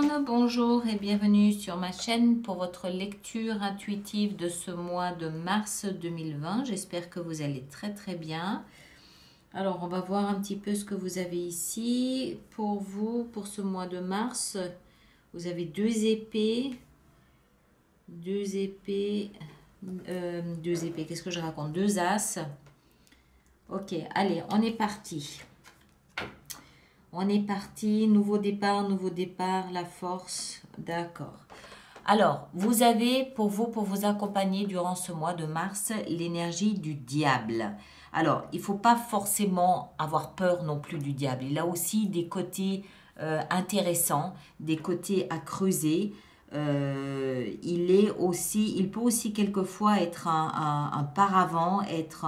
Capricorne, bonjour et bienvenue sur ma chaîne pour votre lecture intuitive de ce mois de mars 2020. J'espère que vous allez très très bien. Alors on va voir un petit peu ce que vous avez ici pour vous, pour ce mois de mars. Vous avez deux épées, qu'est-ce que je raconte? Deux as. Ok, allez, on est parti. On est parti, nouveau départ, la force, d'accord. Alors, vous avez pour vous accompagner durant ce mois de mars, l'énergie du diable. Alors, il ne faut pas forcément avoir peur non plus du diable. Il a aussi des côtés intéressants, des côtés à creuser. Il peut aussi quelquefois être un paravent, être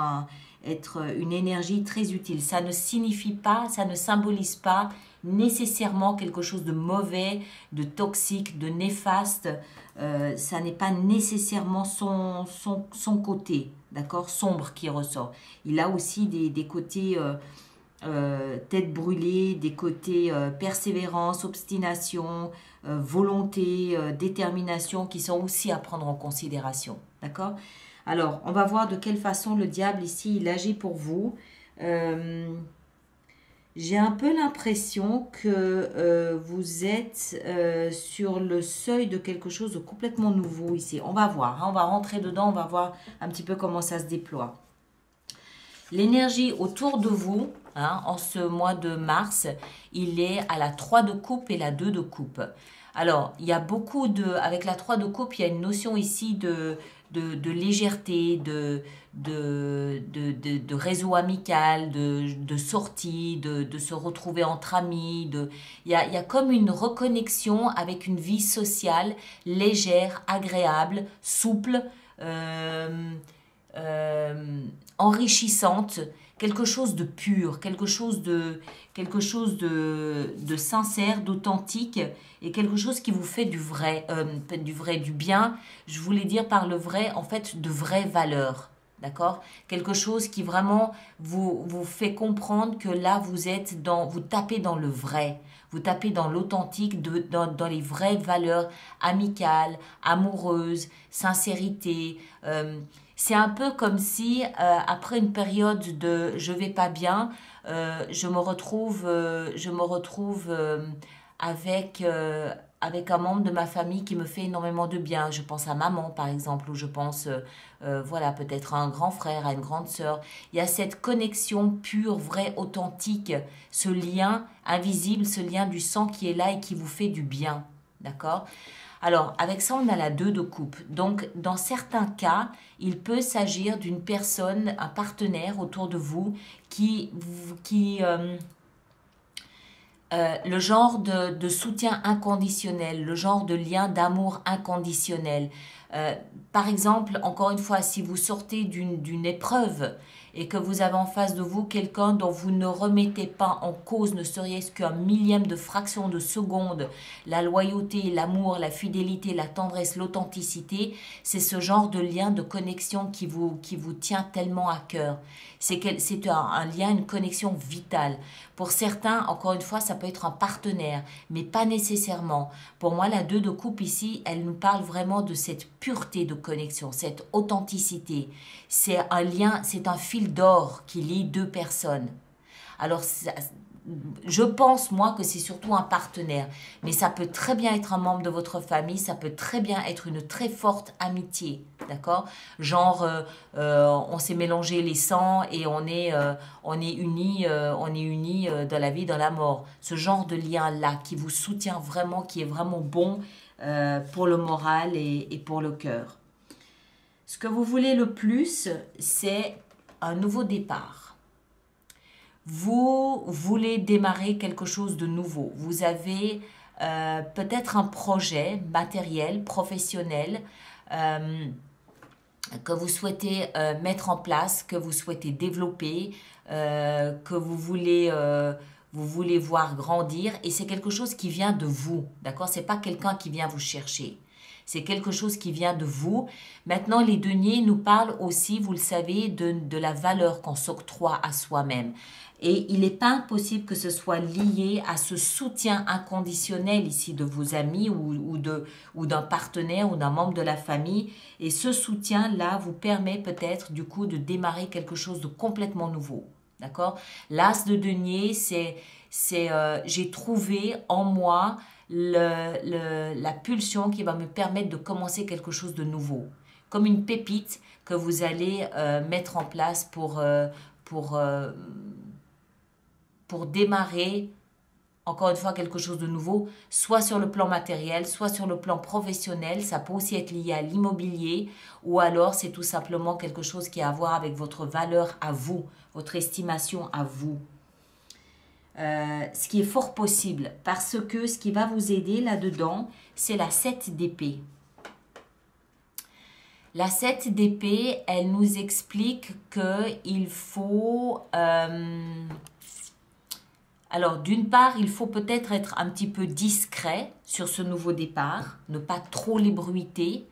une énergie très utile. Ça ne signifie pas, ça ne symbolise pas nécessairement quelque chose de mauvais, de toxique, de néfaste. Ça n'est pas nécessairement son côté, d'accord, sombre qui ressort. Il a aussi des côtés tête brûlée, des côtés persévérance, obstination, volonté, détermination qui sont aussi à prendre en considération, d'accord? Alors, on va voir de quelle façon le diable ici, il agit pour vous. J'ai un peu l'impression que vous êtes sur le seuil de quelque chose de complètement nouveau ici. On va voir, hein, on va rentrer dedans, on va voir un petit peu comment ça se déploie. L'énergie autour de vous, hein, en ce mois de mars, il est à la 3 de coupe et la 2 de coupe. Alors, il y a beaucoup de... Avec la 3 de coupe, il y a une notion ici de légèreté, de réseau amical, de sortie, de se retrouver entre amis. Il y a comme une reconnexion avec une vie sociale légère, agréable, souple, enrichissante, quelque chose de pur, quelque chose de sincère, d'authentique et quelque chose qui vous fait du bien. Je voulais dire par le vrai, en fait, de vraies valeurs. D'accord? Quelque chose qui vraiment vous fait comprendre que là, vous tapez dans le vrai. Vous tapez dans l'authentique, dans les vraies valeurs amicales, amoureuses, sincérité. C'est un peu comme si, après une période de je vais pas bien, je me retrouve avec un membre de ma famille qui me fait énormément de bien. Je pense à maman, par exemple, ou je pense, voilà, peut-être à un grand frère, à une grande sœur. Il y a cette connexion pure, vraie, authentique, ce lien invisible, ce lien du sang qui est là et qui vous fait du bien. D'accord? Alors, avec ça, on a la 2 de coupe. Donc, dans certains cas, il peut s'agir d'une personne, un partenaire autour de vous le genre de soutien inconditionnel, le genre de lien d'amour inconditionnel. Par exemple, encore une fois, si vous sortez d'une épreuve et que vous avez en face de vous quelqu'un dont vous ne remettez pas en cause, ne serait-ce qu'un millième de fraction de seconde, la loyauté, l'amour, la fidélité, la tendresse, l'authenticité, c'est ce genre de lien, de connexion qui vous tient tellement à cœur. C'est un lien, une connexion vitale. Pour certains, encore une fois, ça peut être un partenaire, mais pas nécessairement. Pour moi, la 2 de coupe ici, elle nous parle vraiment de cette pureté de connexion, cette authenticité. C'est un lien, c'est un fil d'or qui lie deux personnes. Alors, je pense, moi, que c'est surtout un partenaire. Mais ça peut très bien être un membre de votre famille, ça peut très bien être une très forte amitié, d'accord? Genre, on s'est mélangé les sangs et on est unis dans la vie, dans la mort. Ce genre de lien-là qui vous soutient vraiment, qui est vraiment bon pour le moral et pour le cœur. Ce que vous voulez le plus, c'est un nouveau départ. Vous voulez démarrer quelque chose de nouveau. Vous avez peut-être un projet matériel, professionnel, que vous souhaitez mettre en place, que vous souhaitez développer, que vous voulez voir grandir. Et c'est quelque chose qui vient de vous, d'accord? C'est pas quelqu'un qui vient vous chercher. C'est quelque chose qui vient de vous. Maintenant, les deniers nous parlent aussi, vous le savez, de la valeur qu'on s'octroie à soi-même. Et il n'est pas impossible que ce soit lié à ce soutien inconditionnel ici de vos amis ou d'un partenaire ou d'un membre de la famille. Et ce soutien-là vous permet peut-être du coup de démarrer quelque chose de complètement nouveau. D'accord? L'as de denier, j'ai trouvé en moi la pulsion qui va me permettre de commencer quelque chose de nouveau. Comme une pépite que vous allez mettre en place pour démarrer, encore une fois, quelque chose de nouveau, soit sur le plan matériel, soit sur le plan professionnel. Ça peut aussi être lié à l'immobilier, ou alors c'est tout simplement quelque chose qui a à voir avec votre valeur à vous, votre estimation à vous. Ce qui est fort possible, parce que ce qui va vous aider là-dedans, c'est la 7 d'épée. La 7 d'épée, elle nous explique qu'il faut... alors, d'une part, il faut peut-être être un petit peu discret sur ce nouveau départ, ne pas trop l'ébruiter.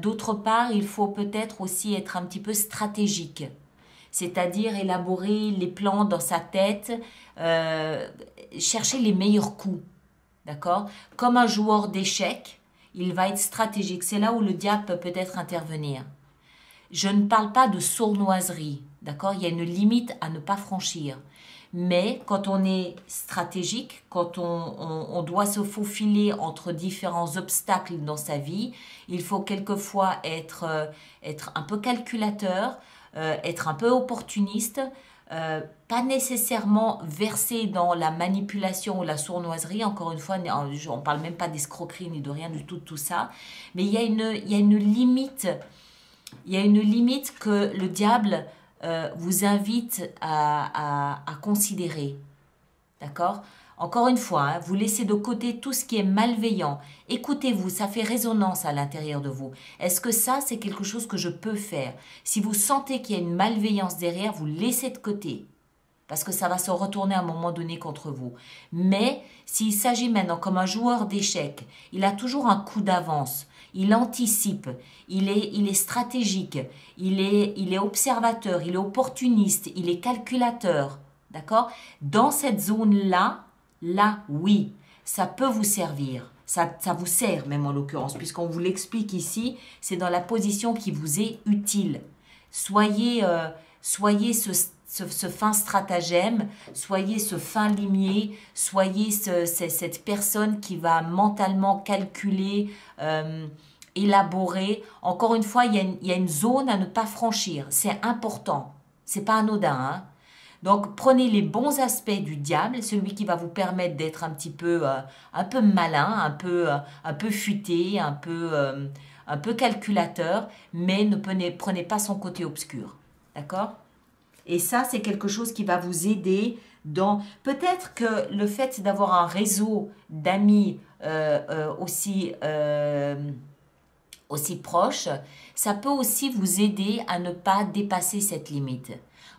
D'autre part, il faut peut-être aussi être un petit peu stratégique, c'est-à-dire élaborer les plans dans sa tête, chercher les meilleurs coups, d'accord? Comme un joueur d'échecs, il va être stratégique. C'est là où le diable peut peut-être intervenir. Je ne parle pas de sournoiserie, d'accord? Il y a une limite à ne pas franchir. Mais quand on est stratégique, quand on doit se faufiler entre différents obstacles dans sa vie, il faut quelquefois être un peu calculateur, être un peu opportuniste, pas nécessairement versé dans la manipulation ou la sournoiserie. Encore une fois, on ne parle même pas d'escroquerie ni de rien du tout de tout ça. Mais il y a une limite. Il y a une limite que le diable vous invite à considérer. D'accord? Encore une fois, hein, vous laissez de côté tout ce qui est malveillant. Écoutez-vous, ça fait résonance à l'intérieur de vous. Est-ce que ça, c'est quelque chose que je peux faire? Si vous sentez qu'il y a une malveillance derrière, vous laissez de côté. Parce que ça va se retourner à un moment donné contre vous. Mais s'il s'agit maintenant comme un joueur d'échecs, il a toujours un coup d'avance. Il anticipe, il est stratégique, il est observateur, il est opportuniste, il est calculateur. D'accord? Dans cette zone-là, oui, ça peut vous servir. Ça vous sert même en l'occurrence, puisqu'on vous l'explique ici, c'est dans la position qui vous est utile. Soyez ce fin stratagème, soyez ce fin limier, soyez cette personne qui va mentalement calculer, élaborer. Encore une fois, il y a une zone à ne pas franchir. C'est important. C'est pas anodin, hein? Donc, prenez les bons aspects du diable, celui qui va vous permettre d'être un peu malin, un peu futé, un peu calculateur, mais ne prenez pas son côté obscur. D'accord? Et ça, c'est quelque chose qui va vous aider dans... Peut-être que le fait d'avoir un réseau d'amis aussi proche, ça peut aussi vous aider à ne pas dépasser cette limite.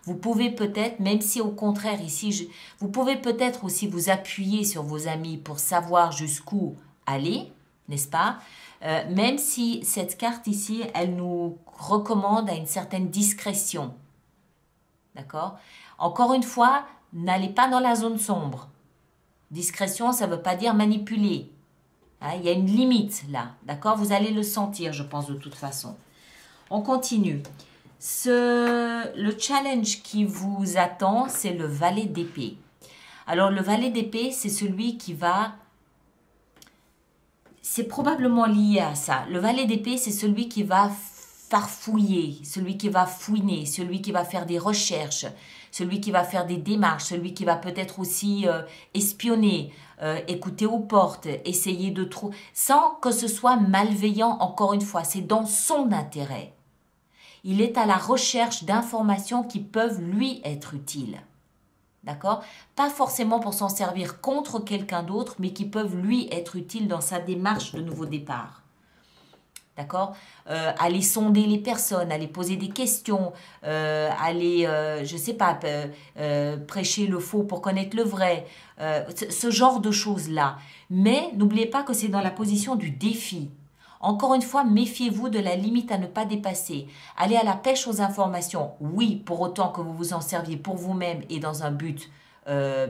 Vous pouvez peut-être, même si au contraire ici, vous pouvez peut-être aussi vous appuyer sur vos amis pour savoir jusqu'où aller, n'est-ce pas? Même si cette carte ici, elle nous recommande à une certaine discrétion. D'accord? Encore une fois, n'allez pas dans la zone sombre. Discrétion, ça ne veut pas dire manipuler. Hein, il y a une limite là, d'accord? Vous allez le sentir, je pense, de toute façon. On continue. Le challenge qui vous attend, c'est le valet d'épée. Alors, le valet d'épée, c'est celui qui va... C'est probablement lié à ça. Le valet d'épée, c'est celui qui va farfouiller, celui qui va fouiner, celui qui va faire des recherches, celui qui va faire des démarches, celui qui va peut-être aussi espionner, écouter aux portes, essayer de trouver, sans que ce soit malveillant, encore une fois, c'est dans son intérêt. Il est à la recherche d'informations qui peuvent lui être utiles. D'accord? Pas forcément pour s'en servir contre quelqu'un d'autre, mais qui peuvent lui être utiles dans sa démarche de nouveau départ. D'accord? Aller sonder les personnes, aller poser des questions, aller, je ne sais pas, prêcher le faux pour connaître le vrai, ce genre de choses-là. Mais n'oubliez pas que c'est dans la position du défi. Encore une fois, méfiez-vous de la limite à ne pas dépasser. Allez à la pêche aux informations, oui, pour autant que vous vous en serviez pour vous-même et dans un but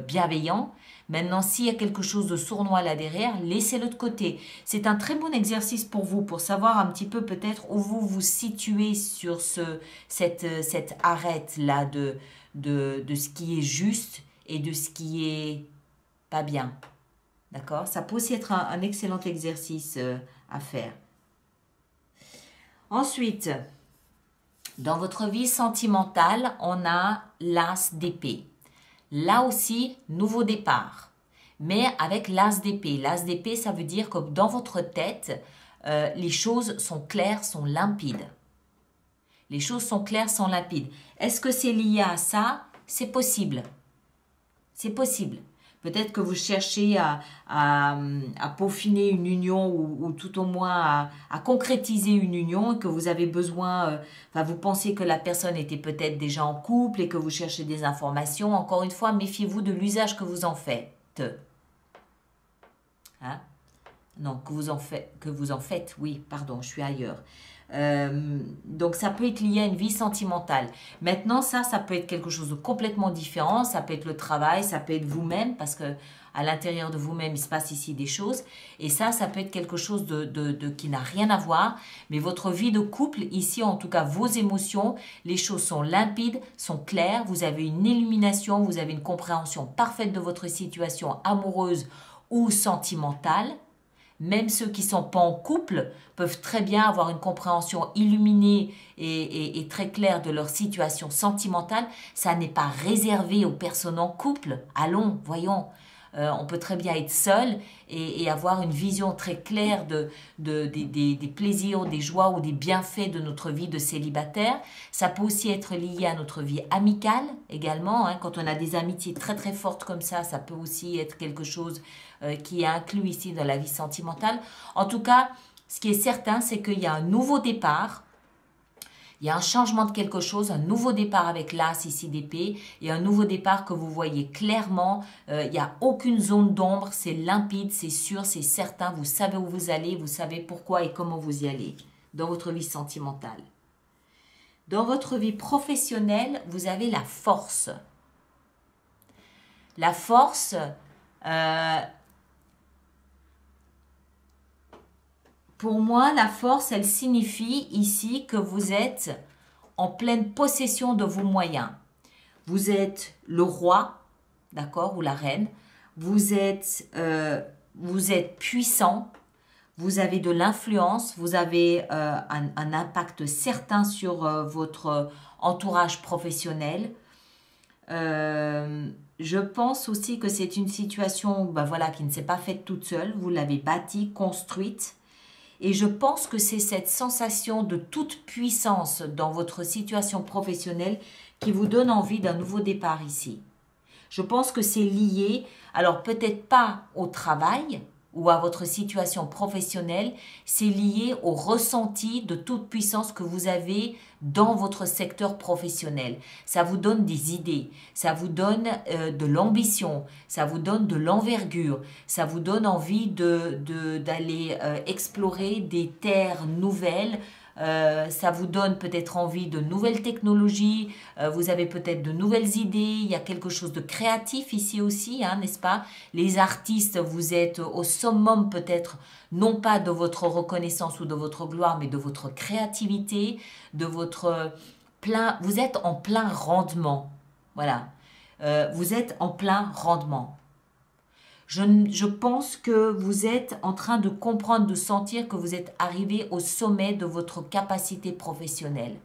bienveillant. Maintenant, s'il y a quelque chose de sournois là derrière, laissez-le de côté. C'est un très bon exercice pour vous, pour savoir un petit peu peut-être où vous vous situez sur cette arête-là de ce qui est juste et de ce qui est pas bien. D'accord? Ça peut aussi être un excellent exercice à faire. Ensuite, dans votre vie sentimentale, on a l'as d'épée. Là aussi, nouveau départ. Mais avec l'as d'épée. L'as d'épée, ça veut dire que dans votre tête, les choses sont claires, sont limpides. Les choses sont claires, sont limpides. Est-ce que c'est lié à ça? C'est possible. C'est possible. Peut-être que vous cherchez à peaufiner une union ou tout au moins à concrétiser une union et que vous avez besoin, vous pensez que la personne était peut-être déjà en couple et que vous cherchez des informations. Encore une fois, méfiez-vous de l'usage que vous en faites. Hein? Non, que vous en faites, oui, pardon, je suis ailleurs. Donc ça peut être lié à une vie sentimentale. Maintenant, ça peut être quelque chose de complètement différent. Ça peut être le travail, ça peut être vous-même, parce que à l'intérieur de vous-même, il se passe ici des choses. Et ça peut être quelque chose qui n'a rien à voir. Mais votre vie de couple, ici, en tout cas, vos émotions, les choses sont limpides, sont claires. Vous avez une illumination, vous avez une compréhension parfaite de votre situation amoureuse ou sentimentale. Même ceux qui ne sont pas en couple peuvent très bien avoir une compréhension illuminée et très claire de leur situation sentimentale. Ça n'est pas réservé aux personnes en couple. Allons, voyons. On peut très bien être seul et avoir une vision très claire des plaisirs, des joies ou des bienfaits de notre vie de célibataire. Ça peut aussi être lié à notre vie amicale également. Hein. Quand on a des amitiés très très fortes comme ça peut aussi être quelque chose qui est inclus ici dans la vie sentimentale. En tout cas, ce qui est certain, c'est qu'il y a un nouveau départ. Il y a un changement de quelque chose, un nouveau départ avec l'as ici d'épée et un nouveau départ que vous voyez clairement. Il n'y a aucune zone d'ombre, c'est limpide, c'est sûr, c'est certain. Vous savez où vous allez, vous savez pourquoi et comment vous y allez dans votre vie sentimentale. Dans votre vie professionnelle, vous avez la force. La force, pour moi, la force, elle signifie ici que vous êtes en pleine possession de vos moyens. Vous êtes le roi, d'accord, ou la reine. Vous êtes puissant. Vous avez de l'influence. Vous avez un impact certain sur votre entourage professionnel. Je pense aussi que c'est une situation qui ne s'est pas faite toute seule. Vous l'avez bâtie, construite. Et je pense que c'est cette sensation de toute puissance dans votre situation professionnelle qui vous donne envie d'un nouveau départ ici. Je pense que c'est lié, alors peut-être pas au travail ou à votre situation professionnelle, c'est lié au ressenti de toute puissance que vous avez dans votre secteur professionnel. Ça vous donne des idées, ça vous donne de l'ambition, ça vous donne de l'envergure, ça vous donne envie d'aller explorer des terres nouvelles. Ça vous donne peut-être envie de nouvelles technologies, vous avez peut-être de nouvelles idées, il y a quelque chose de créatif ici aussi, hein, n'est-ce pas? Les artistes, vous êtes au summum peut-être, non pas de votre reconnaissance ou de votre gloire, mais de votre créativité, de votre vous êtes en plein rendement, voilà, vous êtes en plein rendement. Je pense que vous êtes en train de comprendre, de sentir que vous êtes arrivé au sommet de votre capacité professionnelle.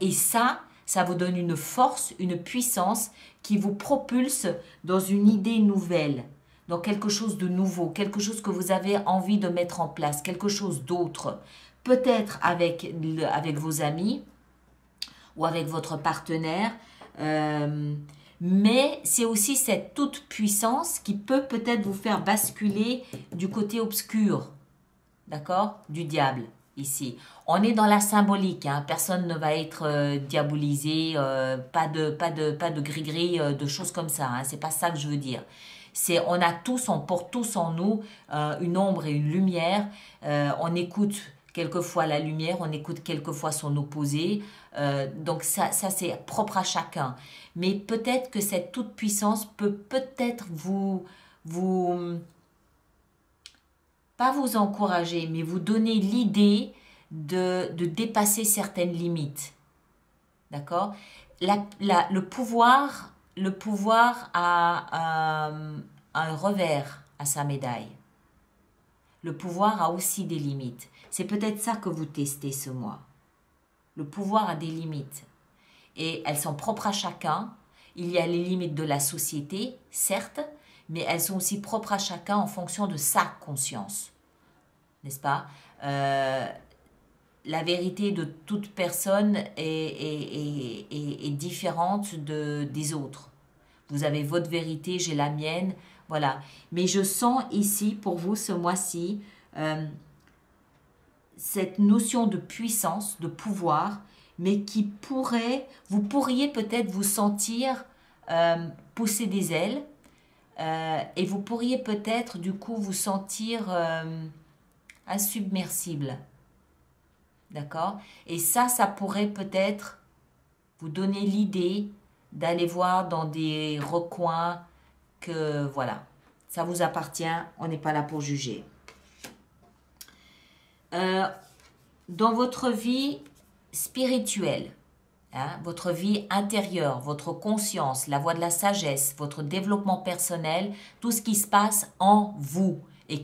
Et ça vous donne une force, une puissance qui vous propulse dans une idée nouvelle, dans quelque chose de nouveau, quelque chose que vous avez envie de mettre en place, quelque chose d'autre. Peut-être avec vos amis ou avec votre partenaire, mais c'est aussi cette toute puissance qui peut peut-être vous faire basculer du côté obscur, d'accord, du diable ici. On est dans la symbolique, hein, personne ne va être diabolisé, pas de gris-gris, de choses comme ça, hein, c'est pas ça que je veux dire. On a tous, on porte tous en nous une ombre et une lumière. On écoute quelquefois la lumière, on écoute quelquefois son opposé. Donc ça c'est propre à chacun. Mais peut-être que cette toute-puissance peut peut-être pas vous encourager, mais vous donner l'idée de dépasser certaines limites. D'accord? Le pouvoir a un revers à sa médaille. Le pouvoir a aussi des limites. C'est peut-être ça que vous testez ce mois. Le pouvoir a des limites. Et elles sont propres à chacun. Il y a les limites de la société, certes, mais elles sont aussi propres à chacun en fonction de sa conscience. N'est-ce pas? La vérité de toute personne est différente des autres. Vous avez votre vérité, j'ai la mienne, voilà. Mais je sens ici, pour vous, ce mois-ci, cette notion de puissance, de pouvoir, mais vous pourriez peut-être vous sentir pousser des ailes, et vous pourriez peut-être, du coup, vous sentir insubmersible. D'accord? Et ça pourrait peut-être vous donner l'idée d'aller voir dans des recoins que, voilà, ça vous appartient, on n'est pas là pour juger. Dans votre vie spirituelle, votre vie intérieure, votre conscience, la voie de la sagesse, votre développement personnel, tout ce qui se passe en vous, et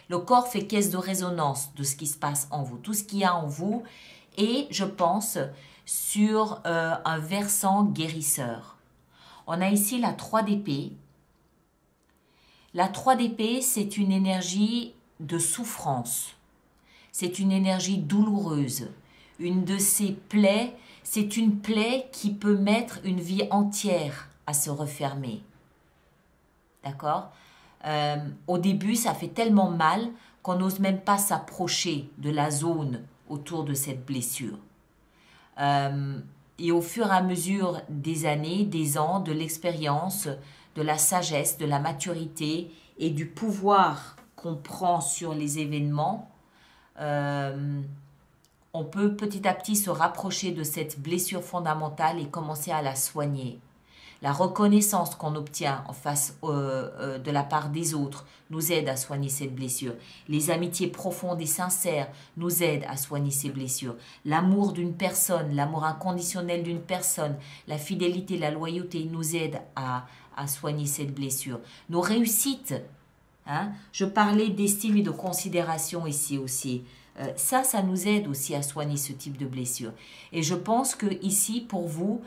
le corps fait caisse de résonance de ce qui se passe en vous, tout ce qu'il y a en vous, et je pense sur un versant guérisseur. On a ici la 3 d'épée. La 3 d'épée, c'est une énergie de souffrance, c'est une énergie douloureuse, une de ces plaies, c'est une plaie qui peut mettre une vie entière à se refermer. D'accord ? Au début, ça fait tellement mal qu'on n'ose même pas s'approcher de la zone autour de cette blessure. Et au fur et à mesure des années, des ans, de l'expérience, de la sagesse, de la maturité et du pouvoir qu'on prend sur les événements, on peut petit à petit se rapprocher de cette blessure fondamentale et commencer à la soigner. La reconnaissance qu'on obtient en face de la part des autres nous aide à soigner cette blessure. Les amitiés profondes et sincères nous aident à soigner ces blessures. L'amour d'une personne, l'amour inconditionnel d'une personne, la fidélité, la loyauté nous aident à soigner cette blessure. Nos réussites, je parlais d'estime et de considération ici aussi. Ça nous aide aussi à soigner ce type de blessure. Et je pense que ici, pour vous,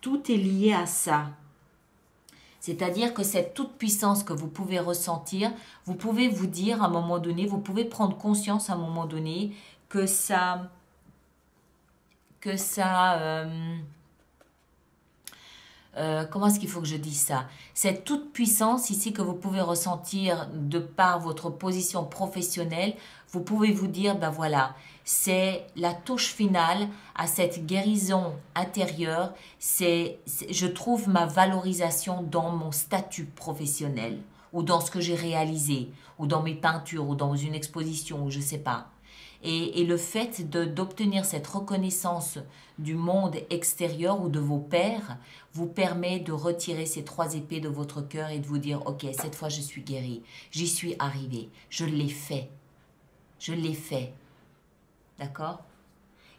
tout est lié à ça. C'est-à-dire que cette toute-puissance que vous pouvez ressentir, vous pouvez vous dire à un moment donné, vous pouvez prendre conscience à un moment donné que comment est-ce qu'il faut que je dise ça? Cette toute-puissance ici que vous pouvez ressentir de par votre position professionnelle, vous pouvez vous dire, ben voilà, c'est la touche finale à cette guérison intérieure, je trouve ma valorisation dans mon statut professionnel, ou dans ce que j'ai réalisé, ou dans mes peintures, ou dans une exposition, ou je ne sais pas. Et le fait d'obtenir cette reconnaissance du monde extérieur ou de vos pairs vous permet de retirer ces 3 épées de votre cœur et de vous dire, ok, cette fois je suis guéri, j'y suis arrivé, je l'ai fait. Je l'ai fait. D'accord?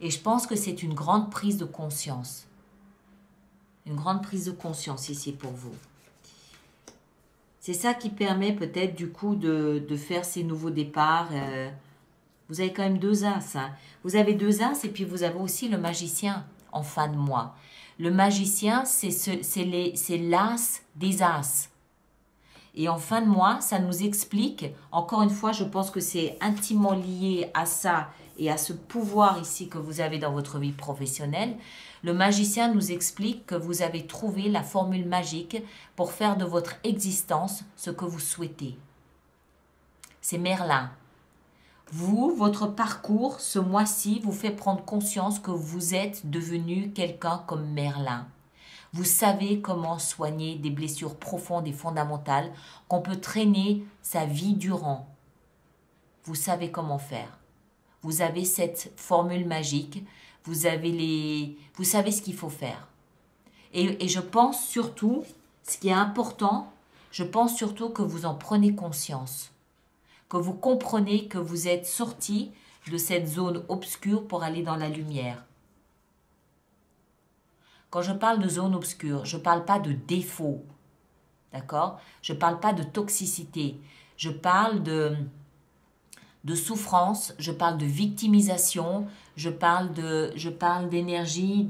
Et je pense que c'est une grande prise de conscience. Une grande prise de conscience ici pour vous. C'est ça qui permet peut-être du coup de faire ces nouveaux départs. Vous avez quand même 2 as. Vous avez 2 as et puis vous avez aussi le magicien en fin de mois. Le magicien, c'est l'as des as. Et en fin de mois, ça nous explique, encore une fois, je pense que c'est intimement lié à ça et à ce pouvoir ici que vous avez dans votre vie professionnelle. Le magicien nous explique que vous avez trouvé la formule magique pour faire de votre existence ce que vous souhaitez. C'est Merlin. Votre parcours, ce mois-ci, vous fait prendre conscience que vous êtes devenu quelqu'un comme Merlin. Vous savez comment soigner des blessures profondes et fondamentales qu'on peut traîner sa vie durant. Vous savez comment faire. Vous avez cette formule magique. Vous savez ce qu'il faut faire. Et je pense surtout, ce qui est important, je pense surtout que vous en prenez conscience. Que vous comprenez que vous êtes sorti de cette zone obscure pour aller dans la lumière. Quand je parle de zone obscure, je ne parle pas de défaut. D'accord? Je ne parle pas de toxicité. Je parle de souffrance, je parle de victimisation, je parle d'énergie,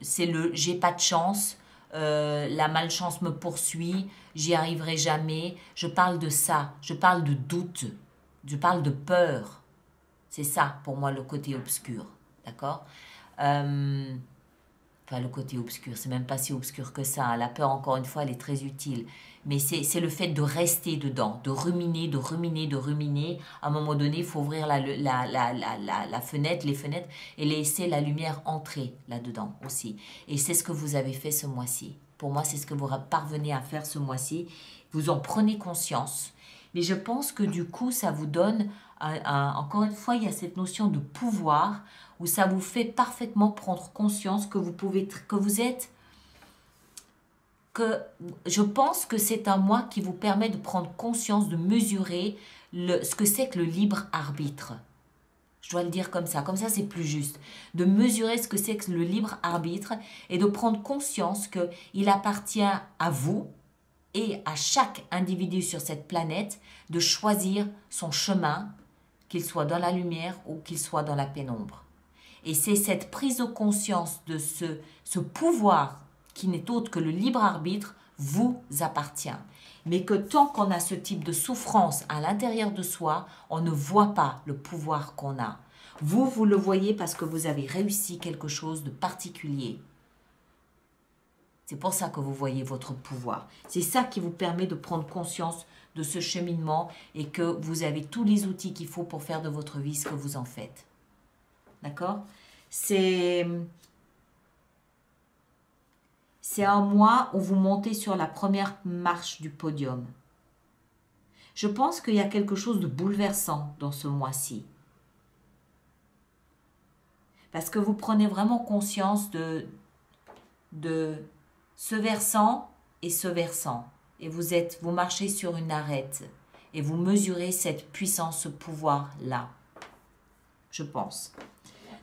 c'est le j'ai pas de chance, la malchance me poursuit, j'y arriverai jamais. Je parle de ça, je parle de doute, je parle de peur. C'est ça pour moi le côté obscur, d'accord? Enfin, le côté obscur, c'est même pas si obscur que ça. La peur, encore une fois, elle est très utile. Mais c'est le fait de rester dedans, de ruminer, de ruminer, de ruminer. À un moment donné, il faut ouvrir la fenêtre, les fenêtres, et laisser la lumière entrer là-dedans aussi. Et c'est ce que vous avez fait ce mois-ci. Pour moi, c'est ce que vous parvenez à faire ce mois-ci. Vous en prenez conscience. Mais je pense que du coup, ça vous donne, encore une fois, il y a cette notion de pouvoir où ça vous fait parfaitement prendre conscience que je pense que c'est un mois qui vous permet de prendre conscience, de mesurer ce que c'est que le libre arbitre. Je dois le dire comme ça c'est plus juste. De mesurer ce que c'est que le libre arbitre et de prendre conscience qu'il appartient à vous et à chaque individu sur cette planète de choisir son chemin, qu'il soit dans la lumière ou qu'il soit dans la pénombre. Et c'est cette prise de conscience de ce pouvoir qui n'est autre que le libre arbitre vous appartient. Mais que tant qu'on a ce type de souffrance à l'intérieur de soi, on ne voit pas le pouvoir qu'on a. Vous le voyez parce que vous avez réussi quelque chose de particulier. C'est pour ça que vous voyez votre pouvoir. C'est ça qui vous permet de prendre conscience de ce cheminement et que vous avez tous les outils qu'il faut pour faire de votre vie ce que vous en faites. D'accord? C'est un mois où vous montez sur la première marche du podium. Je pense qu'il y a quelque chose de bouleversant dans ce mois-ci. Parce que vous prenez vraiment conscience de ce versant et ce versant. Et vous marchez sur une arête. Et vous mesurez cette puissance, ce pouvoir-là. Je pense.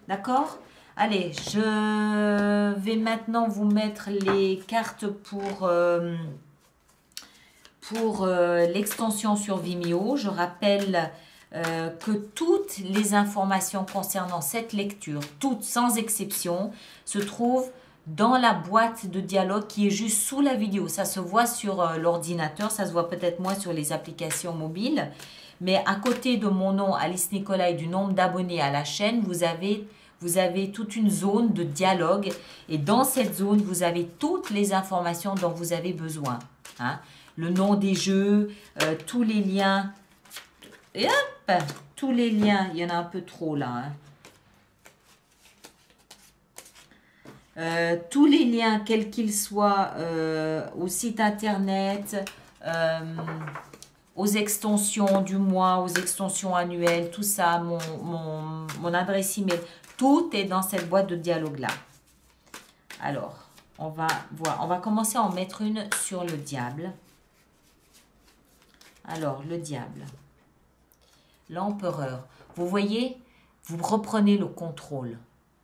D'accord? Allez, je vais maintenant vous mettre les cartes pour l'extension sur Vimeo. Je rappelle que toutes les informations concernant cette lecture, toutes sans exception, se trouvent dans la boîte de dialogue qui est juste sous la vidéo. Ça se voit sur l'ordinateur, ça se voit peut-être moins sur les applications mobiles. Mais à côté de mon nom, Alice Nicolas, et du nombre d'abonnés à la chaîne, vous avez toute une zone de dialogue. Et dans cette zone, vous avez toutes les informations dont vous avez besoin. Hein. Le nom des jeux, tous les liens. Et hop, tous les liens. Il y en a un peu trop là. Hein. Tous les liens, quels qu'ils soient, au site internet, aux extensions du mois, aux extensions annuelles, tout ça, mon adresse email, tout est dans cette boîte de dialogue-là. Alors, on va voir, on va commencer à en mettre une sur le diable. Alors, le diable, l'empereur. Vous voyez, vous reprenez le contrôle.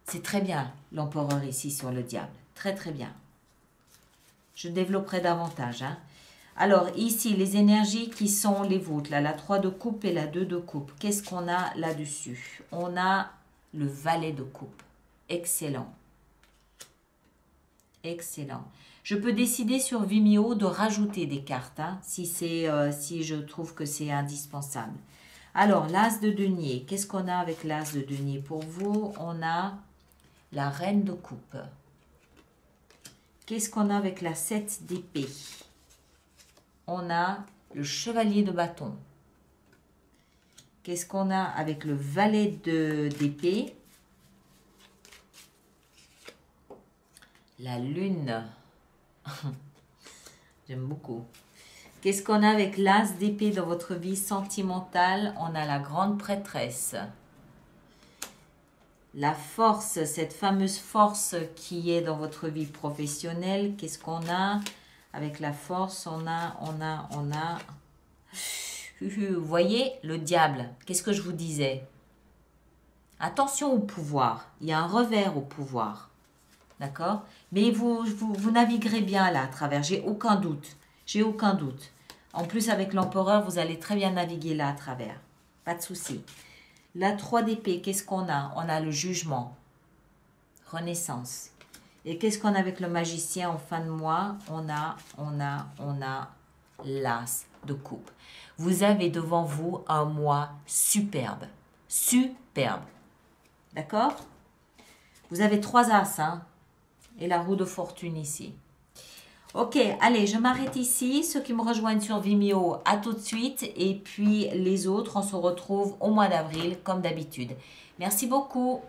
C'est très bien, l'empereur ici sur le diable. Très, très bien. Je développerai davantage. Hein. Alors, ici, les énergies qui sont les vôtres. Là, la 3 de coupe et la 2 de coupe. Qu'est-ce qu'on a là-dessus? On a le valet de coupe. Excellent. Excellent. Je peux décider sur Vimeo de rajouter des cartes, hein, si je trouve que c'est indispensable. Alors, l'as de denier. Qu'est-ce qu'on a avec l'as de denier pour vous? On a la reine de coupe. Qu'est-ce qu'on a avec la 7 d'épée? On a le chevalier de bâton. Qu'est-ce qu'on a avec le valet d'épée? La lune. J'aime beaucoup. Qu'est-ce qu'on a avec l'as d'épée dans votre vie sentimentale? On a la grande prêtresse. La force, cette fameuse force qui est dans votre vie professionnelle. Qu'est-ce qu'on a avec la force? On a... Vous voyez, le diable. Qu'est-ce que je vous disais? Attention au pouvoir. Il y a un revers au pouvoir. D'accord? Mais vous naviguerez bien là à travers. J'ai aucun doute. J'ai aucun doute. En plus, avec l'empereur, vous allez très bien naviguer là à travers. Pas de souci. La 3 d'épée, qu'est-ce qu'on a? On a le jugement. Renaissance. Et qu'est-ce qu'on a avec le magicien en fin de mois? On a l'as de coupe. Vous avez devant vous un mois superbe. Superbe. D'accord? Vous avez 3 as, hein? Et la roue de fortune ici. Ok, allez, je m'arrête ici. Ceux qui me rejoignent sur Vimeo, à tout de suite. Et puis les autres, on se retrouve au mois d'avril, comme d'habitude. Merci beaucoup.